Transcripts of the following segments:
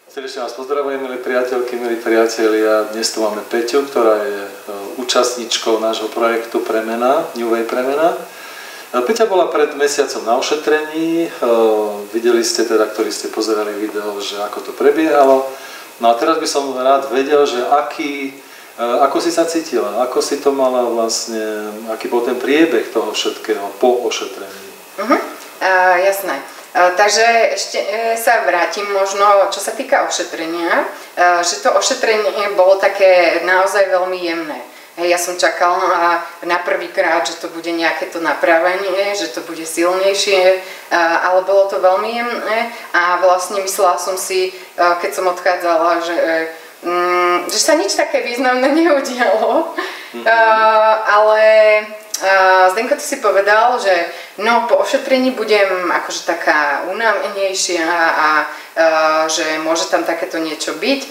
Srdečne vás pozdravujem, milí priateľky, milí priatelia. Dnes tu máme Peťu, ktorá je účastníčkou nášho projektu Premena, New Way Premena. Peťa bola pred mesiacom na ošetrení. Videli ste teda, ktorí ste pozerali video, že ako to prebiehalo. No a teraz by som rád vedel, že ako si sa cítila, ako si to mala vlastne, aký bol ten priebeh toho všetkého po ošetrení. Jasné. Takže ešte sa vrátim možno, čo sa týka ošetrenia, že to ošetrenie bolo také naozaj veľmi jemné. Ja som čakala na prvýkrát, že to bude nejaké to napravenie, že to bude silnejšie, ale bolo to veľmi jemné a vlastne myslela som si, keď som odchádzala, že sa nič také významné neudialo, ale Zdenko, ty si povedal, že no, po ošetrení budem akože taká unavenejšia a že môže tam takéto niečo byť.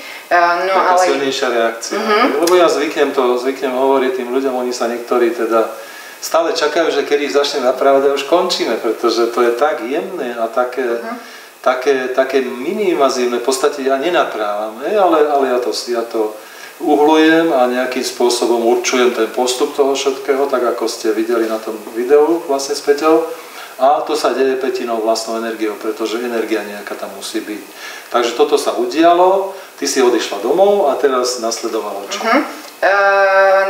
No, taká silnejšia reakcia. Lebo ja zvyknem hovoriť tým ľuďom, oni sa niektorí teda stále čakajú, že kedy začne napravať a už končíme, pretože to je tak jemné a také minimazívne, v podstate ja nenaprávam, ale ja to uhlujem a nejakým spôsobom určujem ten postup toho všetkého, tak ako ste videli na tom videu vlastne s Peťou. A to sa deje Petinou vlastnou energiou, pretože energia nejaká tam musí byť. Takže toto sa udialo, ty si odišla domov a teraz nasledovalo čo?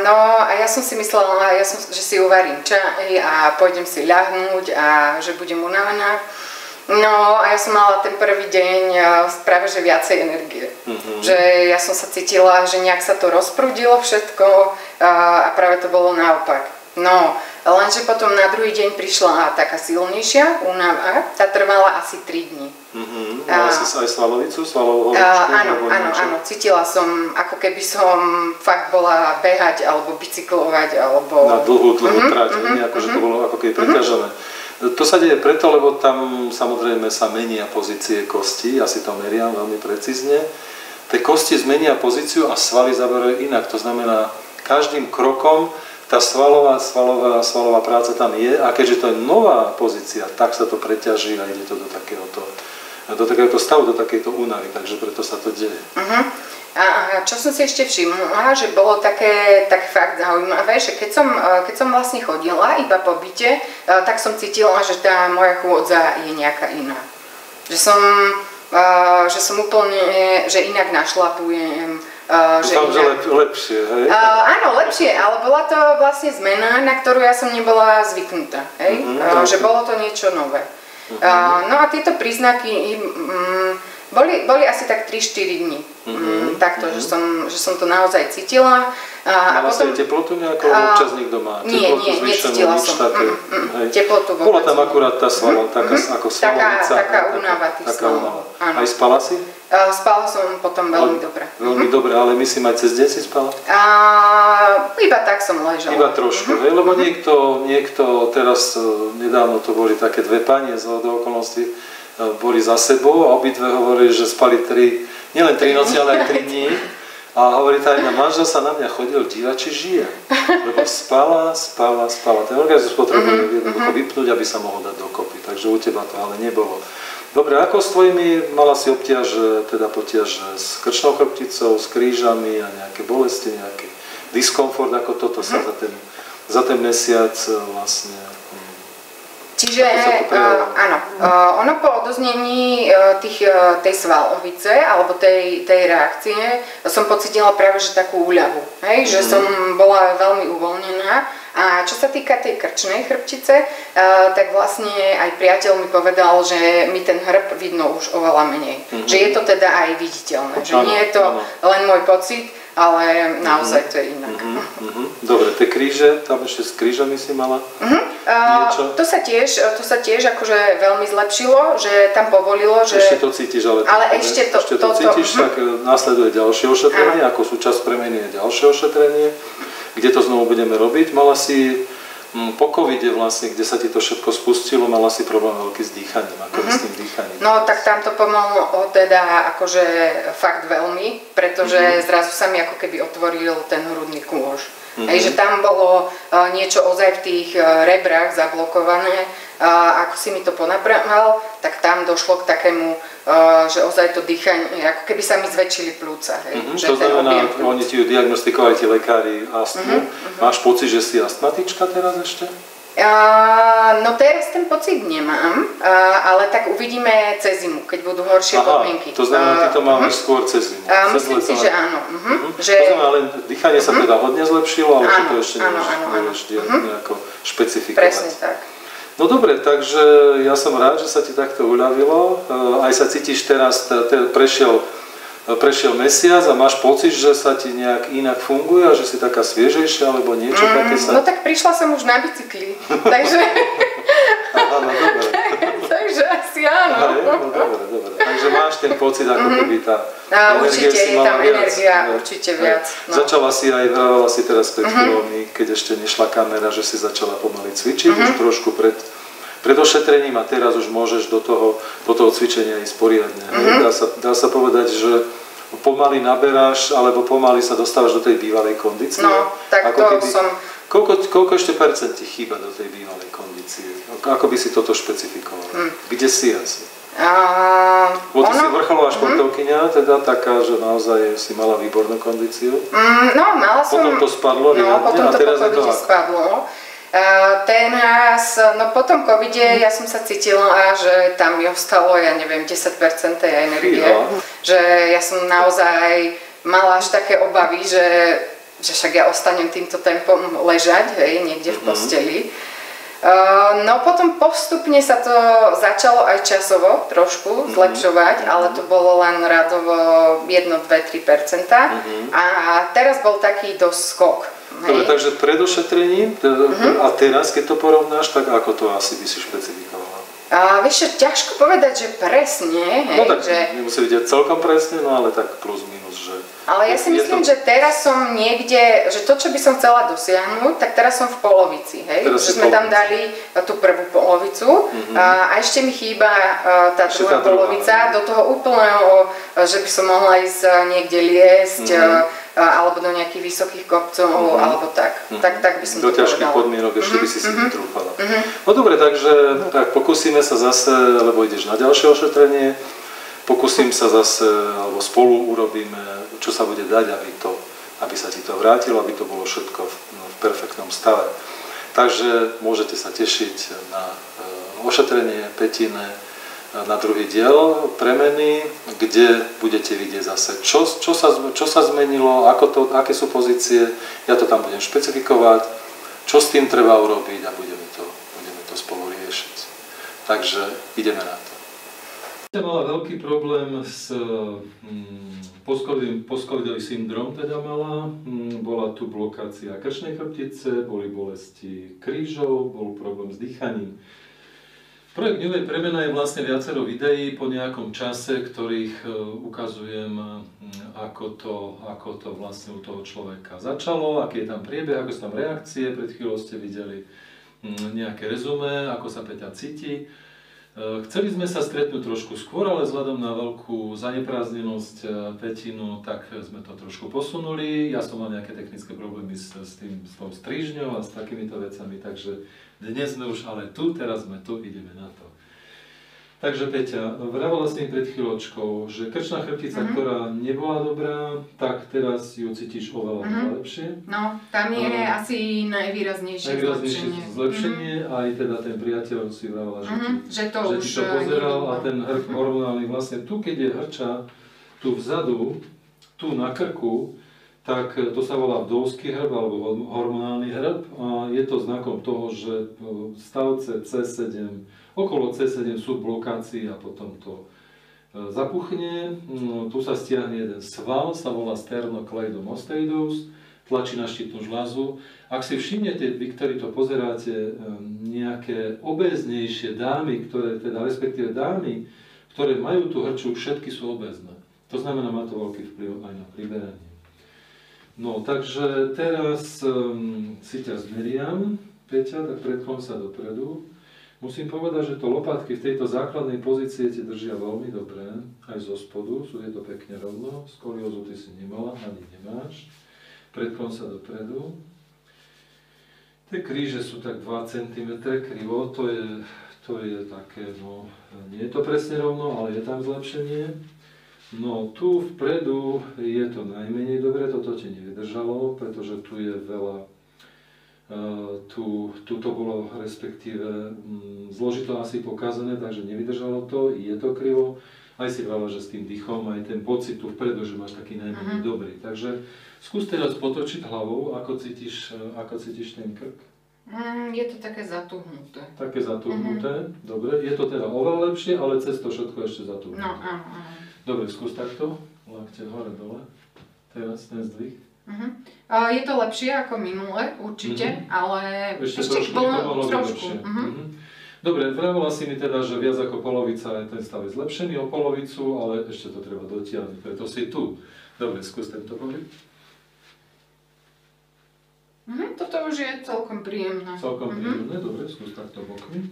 No a ja som si myslela, že si uvarím čaj a pôjdem si ľahnúť a že budem unavená. No a ja som mala ten prvý deň práve že viacej energie. Že ja som sa cítila, že nejak sa to rozprúdilo všetko a práve to bolo naopak. No, lenže potom na druhý deň prišla taká silnejšia únava, tá trvala asi 3 dní. Mala si sa aj svalovicu, svalovú horúčku? Áno, cítila som, ako keby som fakt bola behať alebo bicyklovať, alebo... Na dlhú trať, akože to bolo ako keby preťažené. To sa deje preto, lebo tam samozrejme sa menia pozície kosti, ja si to meriam veľmi precízne. Tie kosti zmenia pozíciu a svaly zaberajú inak, to znamená, každým krokom tá svalová práca tam je a keďže to je nová pozícia, tak sa to preťaží a ide to do takéhoto stavu, do takejto únavy, takže preto sa to deje. A čo som si ešte všimla, že bolo také fakt zaujímavé, že keď som vlastne chodila iba po byte, tak som cítila, že tá moja chôdza je nejaká iná. Že som úplne, že inak našlapujem. Dúfam, že lepšie, hej? Áno, lepšie, ale bola to vlastne zmena, na ktorú ja som nebola zvyknutá, hej? Že bolo to niečo nové. No a tieto príznaky boli asi tak 3-4 dní, takto, že som to naozaj cítila. Mala si aj teplotu nejakú, občas niekto má? Nie, necítila som. Teplotu vôbec. Bola tam akurát tá svalovica, ako svalovica. Taká únava tých svalov. Aj spala si? Spala som potom veľmi dobre. Veľmi dobre, ale myslím aj cez deň si spala? Iba tak som ležala. Iba trošku, lebo niekto teraz, nedávno to boli také dve panie z okolností, boli za sebou a obidve hovorili, že spali nielen 3 noci, ale aj 3 dní. A hovorí, tá jedna manžel sa na mňa chodil dívať, či žije. Lebo spala. Ten organizmus potrebuje jednoducho vypnúť, aby sa mohol dať dokopy. Takže u teba to ale nebolo. Dobre, ako s tvojimi, mala si potiaže s krčnou chrbticou, s krížami a nejaké bolesti, nejaký diskomfort, ako toto sa za ten mesiac vlastne... Čiže áno, ono po odoznení tej svalovice alebo tej reakcie som pocítila práve že takú úľavu, že som bola veľmi uvoľnená. A čo sa týka tej krčnej chrbtice, tak vlastne aj priateľ mi povedal, že mi ten hrb vidno už oveľa menej. Že je to teda aj viditeľné, že nie je to len môj pocit, ale naozaj to je inak. Dobre, tie kríže, tam ešte s krížami si mala niečo? To sa tiež akože veľmi zlepšilo, že tam povolilo, že... Ešte to cítiš, ale ešte to cítiš, tak následuje ďalšie ošetrenie, ako súčasť premeny je ďalšie ošetrenie, kde to znovu budeme robiť. Mala si po covide vlastne, kde sa ti to všetko spustilo, mala si problém veľký s dýchaním, ako s tým dýchaním? No tak tam to pomohlo teda akože fakt veľmi, pretože zrazu sa mi ako keby otvoril ten hrudný kôž. Hej, že tam bolo niečo ozaj v tých rebrách zablokované, ako si mi to ponapraval, tak tam došlo k takému, že ozaj to dýchanie, ako keby sa mi zväčšili plúca. Hej, to znamená, oni ti diagnostikovali ti lekári astmu. Máš pocit, že si astmatička teraz ešte? No teraz ten pocit nemám, ale tak uvidíme cez zimu, keď budú horšie podmienky. To znamená, ty to máme skôr cez zimu. Myslím si, že áno. To znamená, ale dýchanie sa teda hodne zlepšilo, ale či to ešte nevieš nejako špecifikovať. Presne tak. No dobre, takže ja som rád, že sa ti takto uľavilo. Aj sa cítiš teraz, prešiel mesiac a máš pocit, že sa ti nejak inak funguje a že si taká sviežejšia alebo niečo také sa... No tak prišla som už na bicykli, takže... Aha, no dobre. Takže asi áno. No dobre. Takže máš ten pocit, ako keby tá určite je tam energia, určite viac. No. Začala si aj, hrávala si teraz pred chvíľou, keď ešte nešla kamera, že si začala pomaly cvičiť, už trošku pred ošetrením a teraz už môžeš do toho cvičenia ísť poriadne. Dá sa povedať, že pomaly naberáš, alebo pomaly sa dostávaš do tej bývalej kondície? No, tak to som... Koľko ešte percent ti chýba do tej bývalej kondície? Ako by si toto špecifikovala? Kde si asi? Ty si vrcholová športovkyňa, teda taká, že naozaj si mala výbornú kondíciu? No, mala som... Potom to spadlo riadne, potom a teraz je to ako? spadlo. Po tom covide ja som sa cítila, že tam mi ostalo, ja neviem, 10% tej energie. Že ja som naozaj mala až také obavy, že však ja ostanem týmto tempom ležať, hej, niekde v posteli. No potom postupne sa to začalo aj časovo trošku zlepšovať, ale to bolo len radovo 1, 2, 3%. A teraz bol taký dosť skok. Dobre, takže pred ošetrením a teraz, keď to porovnáš, tak ako to asi by si špecifikovala? Vieš, ťažko povedať, že presne. Hej, no tak že... nemusí vidieť celkom presne, no ale tak plus minus, že... Ale ja si myslím, že teraz som niekde, že to, čo by som chcela dosiahnuť, tak teraz som v polovici, hej? Že sme tam dali tú prvú polovicu a ešte mi chýba tá druhá polovica do toho úplného, že by som mohla ísť niekde liesť, alebo do nejakých vysokých kopcov, alebo tak. Tak by som do ťažkých podmienok ešte by si netrúfala. No dobre, takže tak pokúsime sa zase, alebo ideš na ďalšie ošetrenie, pokúsim sa zase, alebo spolu urobíme, čo sa bude dať, aby sa ti to vrátilo, aby to bolo všetko v perfektnom stave. Takže môžete sa tešiť na ošetrenie pätine, na druhý diel premeny, kde budete vidieť zase, čo sa zmenilo, aké sú pozície, ja to tam budem špecifikovať, čo s tým treba urobiť a budeme to spolu riešiť. Takže ideme na to. Ja mala veľký problém s postcovidový syndrom, teda bola tu blokácia krčnej chrbtice, boli bolesti krížov, bol problém s dýchaním. Projekt New Way Premena je vlastne viacero videí po nejakom čase, ktorých ukazujem, ako to vlastne u toho človeka začalo, aký je tam priebeh, ako sú tam reakcie. Pred chvíľou ste videli nejaké rezumé, ako sa Peťa cíti. Chceli sme sa stretnúť trošku skôr, ale vzhľadom na veľkú zanepráznenosť Petinu, tak sme to trošku posunuli. Ja som mal nejaké technické problémy s tou strižňou a s takýmito vecami, takže dnes sme už ale tu, teraz sme tu, ideme na to. Takže Peťa, vravala si mi pred chvíľočkou, že krčná chrbtica, ktorá nebola dobrá, tak teraz ju cítiš oveľa lepšie. No, tam je asi najvýraznejšie zlepšenie. Aj teda ten priateľ si vravala, že ti to pozeral a ten hrb hormonálny, vlastne tu, keď je hrča, tu vzadu, tu na krku, tak to sa volá vdovský hrb alebo hormonálny hrb a je to znakom toho, že v stavce C7, okolo C7 sú blokácie a potom to zapuchne. Tu sa stiahne jeden sval, sa volá sternocleidomastoideus, tlačí na štítnu žľazu. Ak si všimnete, vy, ktorí to pozeráte, nejaké obéznejšie dámy, respektíve dámy, ktoré majú tú hrču, všetky sú obézne. To znamená, má to veľký vplyv aj na priberanie. No, takže teraz si ťa zmeriam, Peťa, tak predklon sa dopredu. Musím povedať, že to lopatky v tejto základnej pozícii ti držia veľmi dobre, aj zo spodu, je to pekne rovno, skoliózu ty si nemala, ani nemáš. Predklon sa dopredu. Tie kríže sú tak 2 cm krivo, to je také, no, nie je to presne rovno, ale je tam zlepšenie. No tu vpredu je to najmenej dobre, toto ti nevydržalo, pretože tu je veľa, tu to bolo respektíve zložito asi pokazané, takže nevydržalo to, je to krivo. Aj si veľa, že s tým dýchom, aj ten pocit tu vpredu, že máš taký najmenej dobrý. Takže skús teraz potočiť hlavou, ako cítiš ten krk. Je to také zatuhnuté. Také zatuhnuté, dobre. Je to teda oveľa lepšie, ale cez to všetko ešte zatuhnuté. No, áno. Dobre, skús takto. Lakte hore, dole. Teraz ten zdvih. Je to lepšie ako minule, určite, ale ešte trošku. Dobre, vravila si mi teda, že viac ako polovica je ten stav zlepšený o polovicu, ale ešte to treba dotiahnuť, preto si tu. Dobre, skús tento pohyb. Toto už je celkom príjemné. Celkom príjemné, dobre, skús takto bokmi.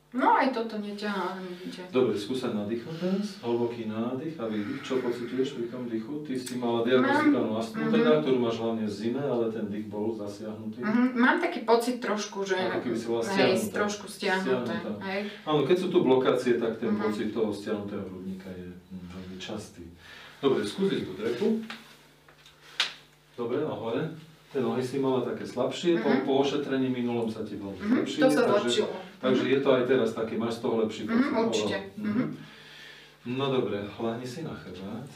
No aj toto neťahá nikde. Dobre, skúsať nadýchom teraz, hlboký nádych a výdych. Čo pociťuješ pri tom dýchu? Ty si mala diagnostikálnu astmu, teda, ktorú máš hlavne v zime, ale ten dých bol zasiahnutý. Mám taký pocit trošku, že ako keby si bola trošku stiahnuté. Áno, keď sú tu blokácie, tak ten pocit toho stiahnutého hrudníka je veľmi častý. Dobre, skúsiš tú drepu. Dobre, a hore. Tie nohy si mala také slabšie, po ošetrení minulom sa ti veľmi zlepšili. To sa zlepšilo. Takže je to aj teraz také, máš z toho lepší pocit. Určite. No dobre, hľadni si na chrbát.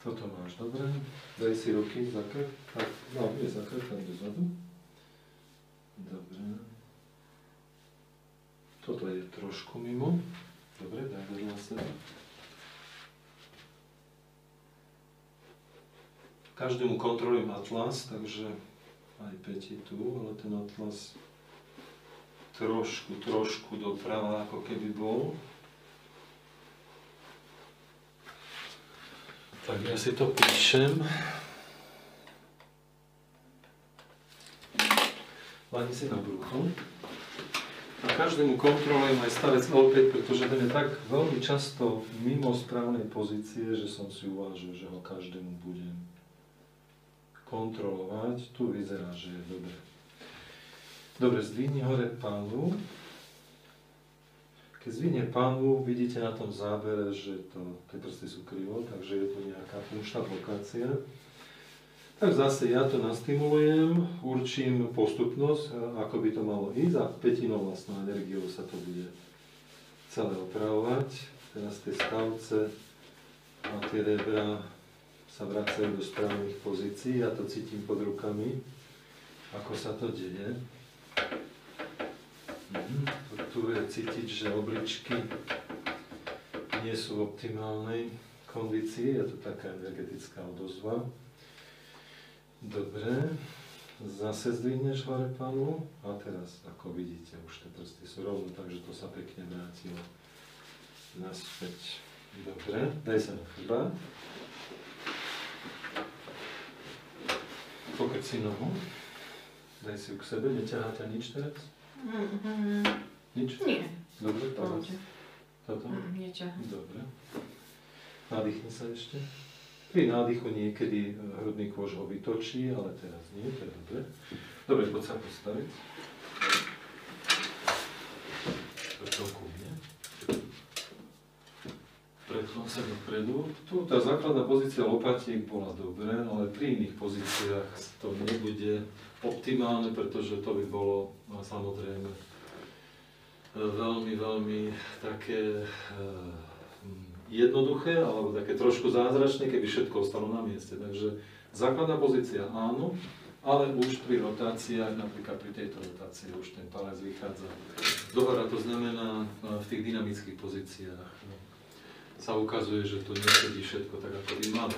Toto máš, dobre. Daj si ruky za krk. No, nie za krk, tam dozadu. Dobre. Toto je trošku mimo. Dobre, daj vedľa seba. Každému kontrolujem atlas, takže aj Peti tu, ale ten atlas trošku doprava, ako keby bol. Tak ja si to píšem. Hľadni si na brucho. A každému kontrolujem aj stavec L5, pretože ten je tak veľmi často mimo správnej pozície, že som si uvážil, že ho každému budem kontrolovať. Tu vyzerá, že je dobre. Dobre, zdvihni hore pánvu. Keď zdvihne pánvu, vidíte na tom zábere, že tie prsty sú krivo, takže je tu nejaká funkčná blokácia. Tak zase ja to nastimulujem, určím postupnosť, ako by to malo ísť a petinou vlastnou energiou sa to bude celé opravovať. Teraz tie stavce a tie rebra sa vracajú do správnych pozícií, ja to cítim pod rukami, ako sa to deje. Tu je cítiť, že obličky nie sú v optimálnej kondícii, je to taká energetická odozva. Dobre, zase zdvihneš hore pánvu a teraz, ako vidíte, už tie prsty sú rovno, takže to sa pekne vrátilo naspäť. Dobre, daj sa na chrbát. Pokrč si nohu, daj si ju k sebe, neťahá ťa nič teraz? Nič? Nie. Dobre, teraz. Toto? Neťahá. Dobre. Nadýchni sa ešte. Pri nádychu niekedy hrudný kôž ho vytočí, ale teraz nie, to je dobre. Dobre, poď sa postaviť. Trochu nie. Predklon sa dopredu. Tu tá základná pozícia lopatiek bola dobré, ale pri iných pozíciách to nebude optimálne, pretože to by bolo samozrejme veľmi také jednoduché, alebo také trošku zázračné, keby všetko ostalo na mieste. Takže základná pozícia áno, ale už pri rotáciách, napríklad pri tejto rotácii, už ten palec vychádza dohora, to znamená v tých dynamických pozíciách sa ukazuje, že to nesedí všetko tak, ako by malo.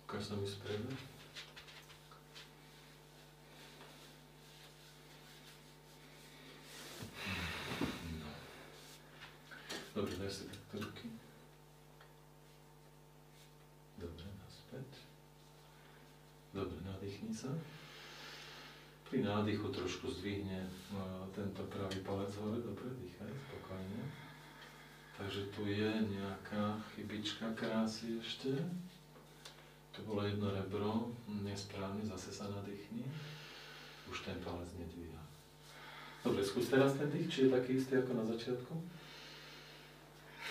Ukáž sa mi spredu. No. Dobre, daj si takto ruky. Dobre, naspäť. Dobre, nadýchni sa. Pri nádychu trošku zdvihne tento pravý palec hore, dobre, dýchaj, spokojne. Takže tu je nejaká chybička krásy ešte. Tu bolo jedno rebro, nesprávne, zase sa nadýchni. Už ten palec nedvíha. Dobre, skús teraz ten dých, či je taký istý ako na začiatku?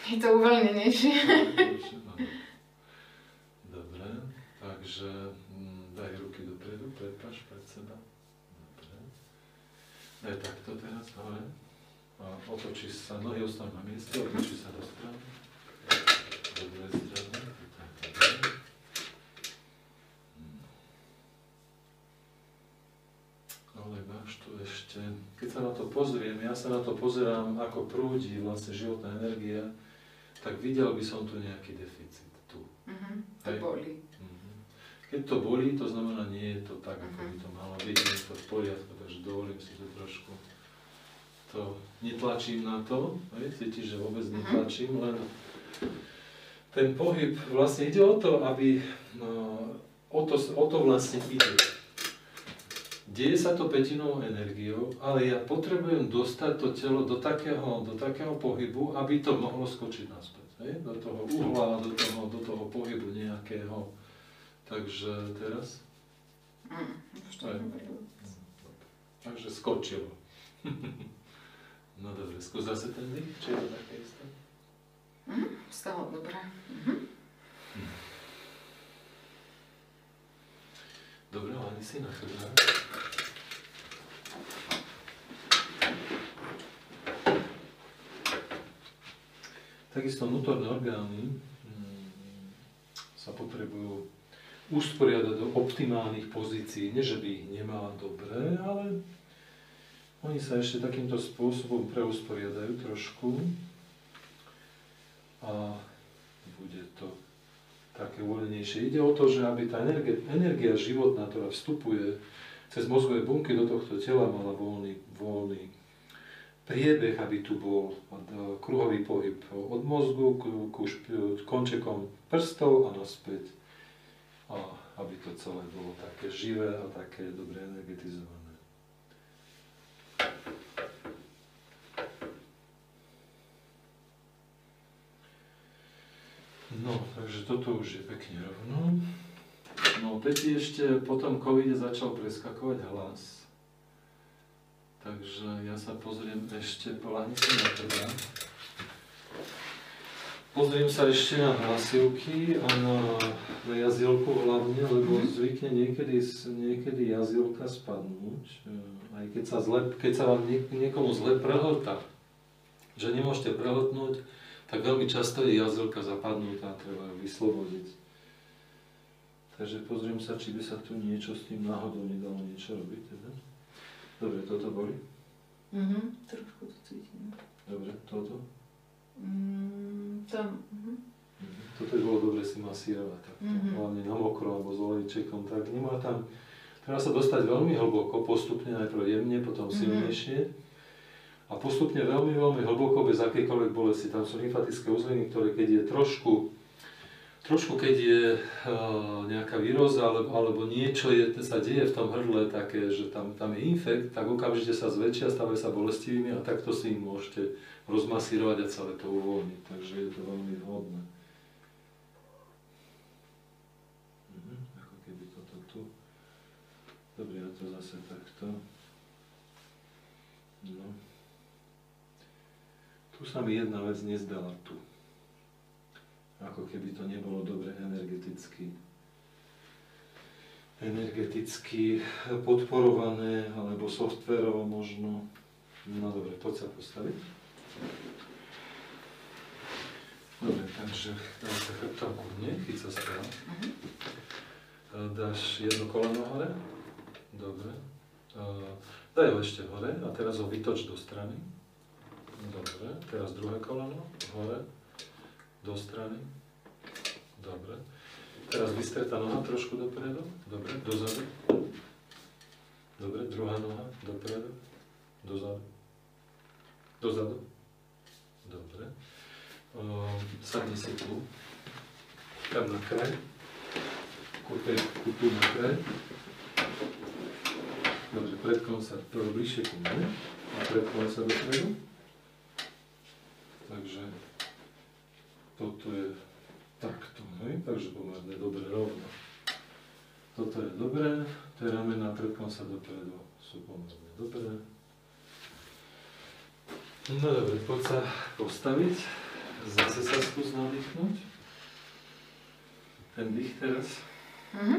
Je to uvoľnenejšie. Dobre, takže daj ruky dopredu, prepáš pred seba. Daj takto teraz hore a otočíš sa, nohy ostanú na mieste, otočíš sa do strany. Do druhej strany. Ale máš tu ešte, keď sa na to pozriem, ja sa na to pozerám, ako prúdi vlastne životná energia, tak videl by som tu nejaký deficit. Tu. To bolí. Keď to bolí, to znamená, nie je to tak, ako by to malo byť, nie je to v poriadku, takže dovolím si to trošku. To netlačím na to, cítiš, že vôbec netlačím, len ten pohyb vlastne ide o to, aby, o to vlastne ide. Deje sa to pätinovou energiou, ale ja potrebujem dostať to telo do takého pohybu, aby to mohlo skočiť naspäť, do toho uhla, do toho pohybu nejakého. Takže teraz? Takže skočilo. No dobre, skús zase ten dých, či je to také isté? Stalo dobre. Dobre, ani si na chrbát. Takisto vnútorné orgány sa potrebujú usporiadať do optimálnych pozícií. Nie, že by ich nemala dobré, ale oni sa ešte takýmto spôsobom preusporiadajú trošku a bude to také uvoľnejšie. Ide o to, že aby tá energia životná, ktorá vstupuje cez mozgové bunky do tohto tela, mala voľný priebeh, aby tu bol kruhový pohyb od mozgu ku končekom prstov a naspäť. A aby to celé bolo také živé a také dobre energetizované. No, takže toto už je pekne rovno. No, Peti ešte po tom covide začal preskakovať hlas. Takže ja sa pozriem ešte, poľahni si na teda. Pozriem sa ešte na hlasivky a na jazylku hlavne, lebo zvykne niekedy jazylka spadnúť, aj keď sa vám niekomu zle prehltá, že nemôžete prehltnúť, tak veľmi často je jazylka zapadnutá a treba ju vyslobodiť. Takže pozriem sa, či by sa tu niečo s tým náhodou nedalo niečo robiť. Teda. Dobre, toto boli? Trošku to cítim. Dobre, toto? Tam. Toto by bolo dobre si masírovať, hlavne na mokro alebo s olejčekom, tak nemá tam, treba sa dostať veľmi hlboko, postupne najprv jemne, potom silnejšie a postupne veľmi, veľmi hlboko, bez akejkoľvek bolesti. Tam sú lymfatické uzliny, ktoré keď je trošku keď je nejaká víroza alebo niečo sa deje v tom hrdle také, že tam je infekt, tak okamžite sa zväčšia, stávajú sa bolestivými a takto si im môžete rozmasírovať a celé to uvoľniť. Takže je to veľmi vhodné. Ako keby toto tu. Dobre, ja to zase takto. No. Tu sa mi jedna vec nezdala tu. Ako keby to nebolo dobre energeticky podporované, alebo softvérovo možno. No dobre, poď sa postaviť. Dobre, takže dáš sa chrbtom ku mne, chyť sa stále. Dáš jedno koleno hore. Dobre. Daj ho ešte hore a teraz ho vytoč do strany. Dobre, teraz druhé koleno hore. Do strany. Dobre. Teraz vystretá noha trošku dopredu. Dobre, dozadu. Dobre, druhá noha dopredu. Dozadu. Dozadu. Dobre. Sadni si tu. Tam na kraj. Tu na kraj. Dobre, predklon sa bližšie ku mne a predklon sa dopredu. Takže toto je takto, hej? Takže pomerne dobre rovno. Toto je dobré, tie ramená predklon sa dopredu sú pomerne dobré. No dobre, poď sa postaviť, zase sa skús nadýchnuť. Ten dých teraz.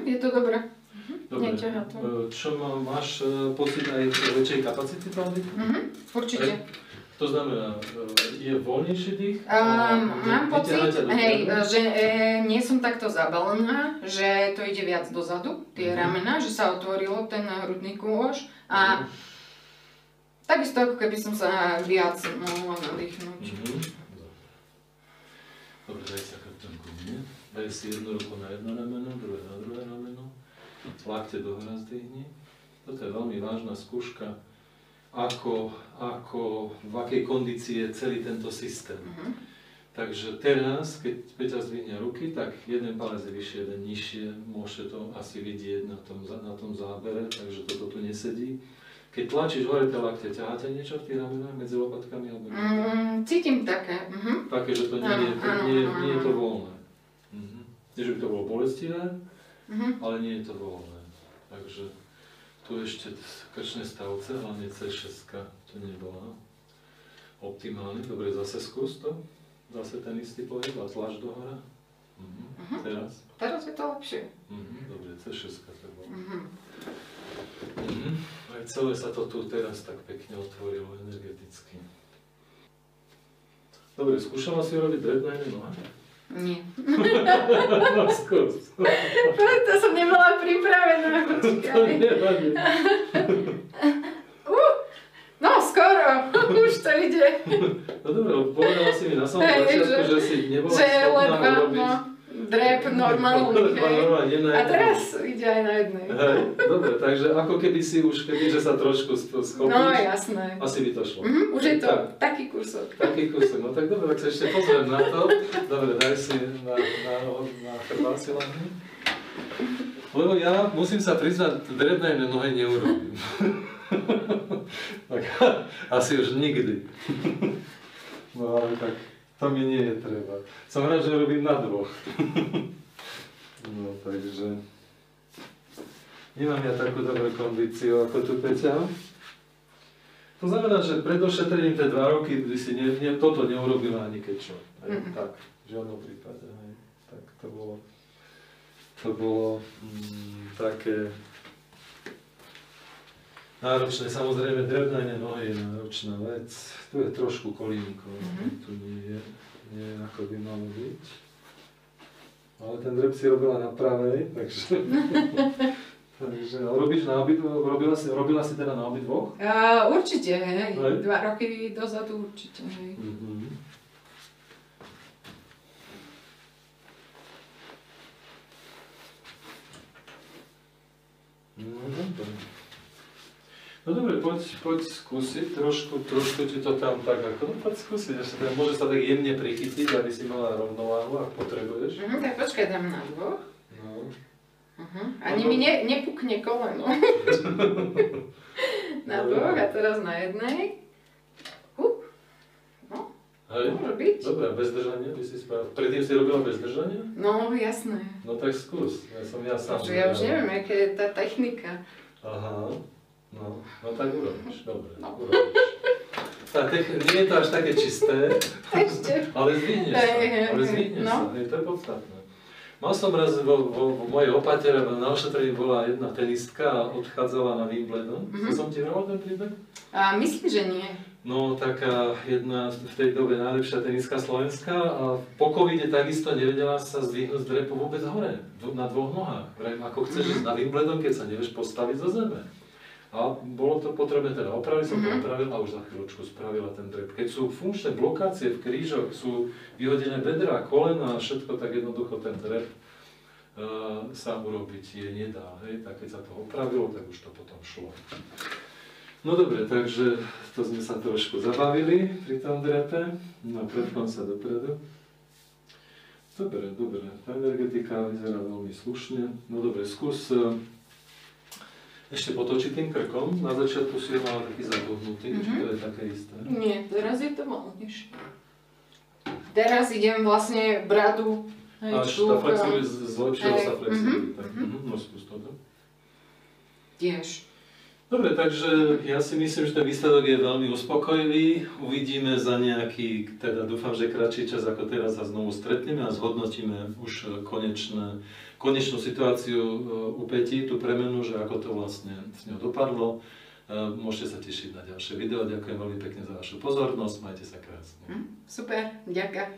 Je to dobré. Dobre, Neťahá to. čo máš pocit aj väčšej kapacity toho dýchu? Určite. To znamená, je voľnejší dých? Mám pocit, že nie som takto zabalená, že to ide viac dozadu, tie ramená, že sa otvorilo ten hrudný kôž a takisto ako keby som sa viac mohla nadýchnuť. Dobre, daj sa chrbtom ku mne. Daj si jednu ruku na jedno rameno, druhé na druhé rameno. Lakte dohora zdvihni. Toto je veľmi vážna skúška, v akej kondícii je celý tento systém. Takže teraz, keď Peťa zdvihne ruky, tak jeden palec je vyššie, jeden nižšie. Môžete to asi vidieť na tom zábere, takže toto tu nesedí. Keď tlačíš hore tie lakte, ťaháte niečo v tých ramenách medzi lopatkami? Cítim také. Také, že to nie je to voľné. Nie, že by to bolo bolestivé, ale nie je to voľné. Takže tu ešte krčné stavce, hlavne C6 to nebola optimálne. Dobre, zase skús to. Zase ten istý pohyb a tlač do hora. Teraz? Teraz je to lepšie. Dobre, C6 to bolo. Aj celé sa to tu teraz tak pekne otvorilo energeticky. Dobre, skúšala si robiť dread na jednej nohe? Nie. No skús. To som nemala pripravená. To nevadí. No skoro, už to ide. No dobre, povedala si mi na samom začiatku, že si nebola schopná urobiť. Drep normálny, a teraz ide aj na jednej. Hej, dobre, takže ako keby si už, kebyže sa trošku schopíš, no jasné. Asi by to šlo. Už je to taký kúsok. Taký kúsok, no tak dobre, tak sa ešte pozriem na to. Dobre, daj si na chrbát si lahni. Lebo ja musím sa priznať, drep na jednej nohe neurobím. Tak asi už nikdy. No ale tak to mi nie je treba. Som rád, že robím na dvoch. No takže nemám ja takú dobrú kondíciu ako tu Peťa. To znamená, že pred ošetrením tie 2 roky by si toto neurobila ani keď čo. Tak, v žiadnom prípade. Tak to bolo také náročné. Samozrejme, drevnanie nohy je náročná vec. Tu je trošku kolínko, tu nie je ako by malo byť. Ale ten drep si robila na pravej, takže... takže robila si teda na obidvoch? Určite, hej. 2 roky dozadu určite, hej. No dobre, poď skúsiť, trošku ti to tam tak ako, no poď skúsiť, ešte môže sa tak jemne prichytiť, aby si mala rovnováhu, ak potrebuješ. Tak počkaj, dám na dvoch. No. Ani mi nepukne koleno. Na dvoch a teraz na jednej. No, môže byť. Dobre, bez držania by si spravila. Predtým si robila bez držania? No, jasné. No tak skús, ja sám. Ja už neviem, aká je tá technika. Aha. No tak urobíš, dobre, urobíš. Nie je to až také čisté, ale zvihne sa, to je podstatné. Mal som raz vo mojej opatere, na ošetrení bola jedna tenistka a odchádzala na Wimbledon. Som ti hovoril ten príbeh? Myslím, že nie. No taká jedna v tej dobe najlepšia tenistka slovenská a po covide takisto nevedela sa zdvihnúť z drepu vôbec hore, na 2 nohách. Ako chceš ísť na Wimbledon, keď sa nevieš postaviť zo zeme. A bolo to potrebné teda opraviť, som to opravil a už za chvíľočku spravila ten drep. Keď sú funkčné blokácie v krížoch, sú vyhodené bedra, kolena a všetko, tak jednoducho ten drep sa urobiť nedá. Hej? Tak keď sa to opravilo, tak už to potom šlo. No dobre, takže to sme sa trošku zabavili pri tom drepe. No predklon sa dopredu. Dobre, tá energetika vyzerá veľmi slušne. No dobre, skús Ešte potočiť tým krkom. Na začiatku si ho mala taký zabohnutý, či to je také isté? Nie, teraz je to voľnejšie. Teraz idem vlastne bradu. Až tá flexibilita, zlepšila sa flexibilita. No skús to. Tiež. Dobre, takže ja si myslím, že ten výsledok je veľmi uspokojivý. Uvidíme za nejaký, teda dúfam, že kratší čas ako teraz sa znovu stretneme a zhodnotíme už konečnú situáciu u Peti, tú premenu, že ako to vlastne s ňou dopadlo. Môžete sa tešiť na ďalšie video. Ďakujem veľmi pekne za vašu pozornosť. Majte sa krásne. Super, ďakujem.